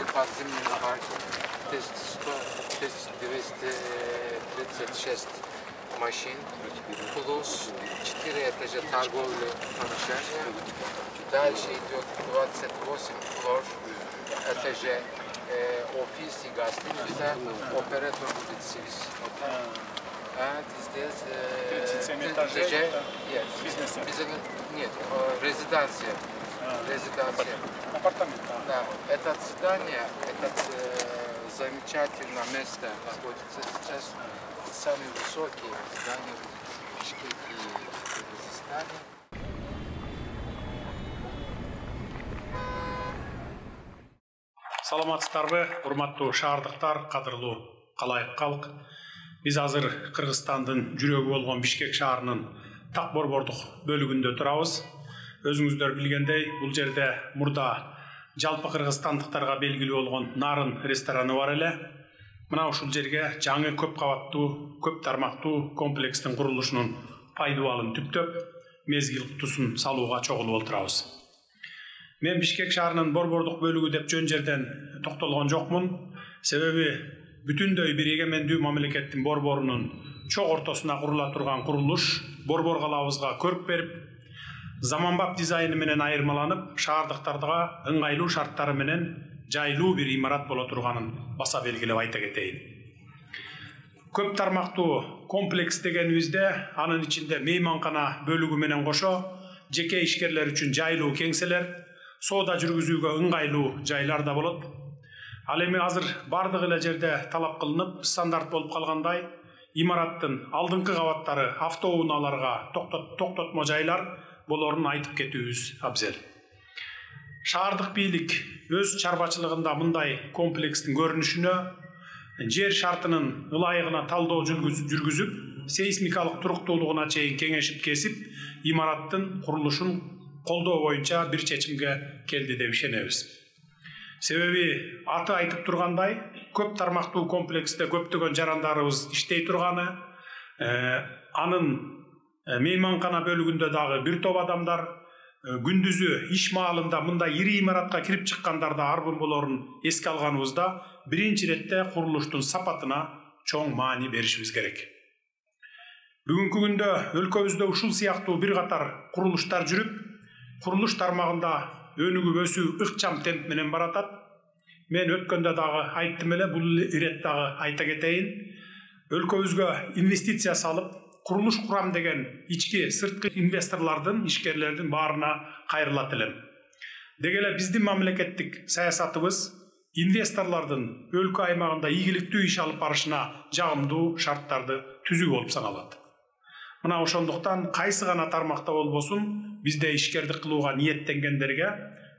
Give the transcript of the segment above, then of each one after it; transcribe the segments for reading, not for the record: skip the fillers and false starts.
подземный парк, 236 машин, плюс 4 этажа торговли помещения. Дальше идет 28 этажей офис и гостиница, оператор будет здесь. Здесь 37 этажей бизнеса? Нет, резиденция. Апартамент. Да, это здание, это замечательное место находится сейчас. Самые высокие здания в Бишкеке и Кыргызстане. Саламатсыздарбы, урматтуу шаардыктар, кадырлуу калайык калк. Биз азыр Кыргызстандын жүрөгү болгон Бишкек шаарынын так борбордук бөлүгүндө турабыз. Өзүңүздөр билгендей, бул жерде мурда жалпы кыргызстандыктарга белгилүү болгон Нарын рестораны бар эле. Мына ушул жерге жаңы көп кабаттуу, көп тармактуу комплекстин курулушунун пайдубалын түптөп, мезгил тусун салууга чогулуп отурабыз. Мен Бишкек шаарынын борбордук бөлүгү деп жөн жерден токтолгон жокмун. Себеби бүтүндөй бир эгемендүү мамлекеттин борборунун чок ортосуна курула турган курулуш борбор калабызга көрк берип, заманбап дизайны менен айырмаланып, шаардыктарга ыңгайлуу шарттары менен жайлуу бир имарат боло турганын баса белгилеп айта кетейин. Көп тармактуу комплекс дегенибизде анын ичинде мейманкана бөлүгү менен кошо жеке ишкерлер үчүн жайлуу кеңселер, соода жүргүзүүгө ыңгайлуу жайлар да болот. Ал эми азыр бардык эле жерде талап кылынып, стандарт болуп калгандай, имараттын алдыңкы кабаттары автоунааларга токтотмо жайлар болорун айтып кетүүбүз абзел. Шаардык бийлик өз чарбачылыгында мындай комплекстин көрүнүшүнө жер шартынын ылайыгына талдоо жүргүзүп, сейсмикалык туруктуулугуна чейин кеңешип кесип, имараттын курулушун колдоо боюнча бир чечимге келди деп ишенебиз. Себеби аты айтып тургандай, көп тармактуу комплексте көптөгөн жарандарыбыз иштей турганы, анын мейманкана бөлүгүндө дагы бир топ адамдар, күндүзү иш маалында мындай ири имаратка кирип чыккандар да арбын болорун эске алганыбызда, биринчи иретте курулуштун сапатына чоң маани беришибиз керек. Бүгүнкү күндө өлкөбүздө ушул сыяктуу бир катар курулуштар жүрүп, курулуш тармагында өнүгүп өсүү ыкчам темп менен баратат. Мен өткөндө дагы айттым эле, бул ирет дагы айта кетейин. Өлкөбүзгө инвестиция салып, курулуш курам деген ички сырткы инвесторлордун, ишкерлердин баарына кайрылат элем. Деги эле биздин мамлекеттик саясатыбыз инвесторлордун өлкө аймагында ийгиликтүү иш алып барышына жагымдуу шарттарды түзүү болуп саналат. Мына ошондуктан кайсы гана тармакта болбосун, бизде ишкердик кылууга ниеттенгендерге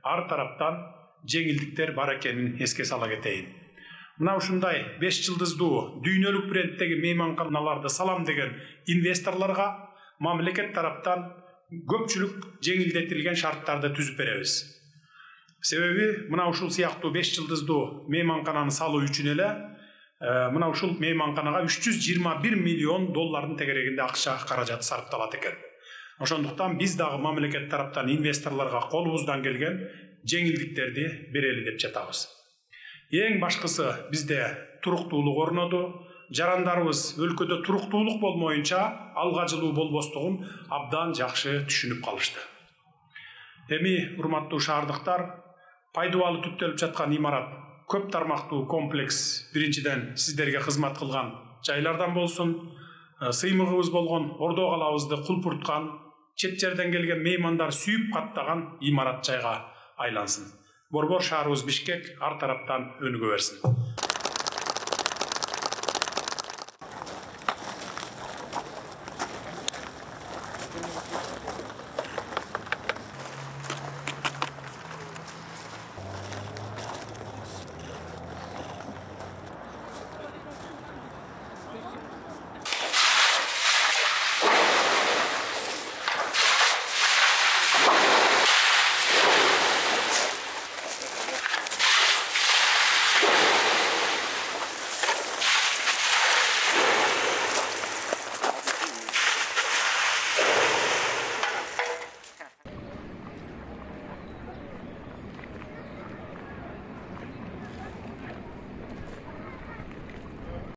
ар тараптан жеңилдиктер бар экенин эске сала кетейин. Мына ушундай 5 жылдыздуу дүйнөлүк брендтеги мейманканаларды салам деген инвесторлорго мамлекет тараптан көпчүлүк жеңилдетилген шарттарды түзүп беребиз. Себеби мына ушул сыяктуу 5 жылдыздуу мейманкананы салуу үчүн эле мына ушул мейманканага 321 миллион доллардын тегерегинде акча каражат сарпталат экен. Ошондуктан биз дагы мамлекет тараптан инвесторлорго колубуздан келген жеңилдиктерди берели деп жатабыз. Эң башкысы бизде туруктуулук орноду, жарандарыбыз өлкөдө туруктуулук болмоюнча алга жылуу болбостугун абдан жакшы түшүнүп калышты. Эми урматтуу шаардыктар, пайдубалы түптөлүп жаткан имарат көп тармактуу комплекс биринчиден сиздерге кызмат кылган жайлардан болсун, сыймыгыбыз болгон Ордо калабызды кулпурткан, чет жерден келген меймандар сүйүп каттаган имарат жайга айлансын. Борбор шаарыбыз Бишкек ар тараптан өнүгө берсин.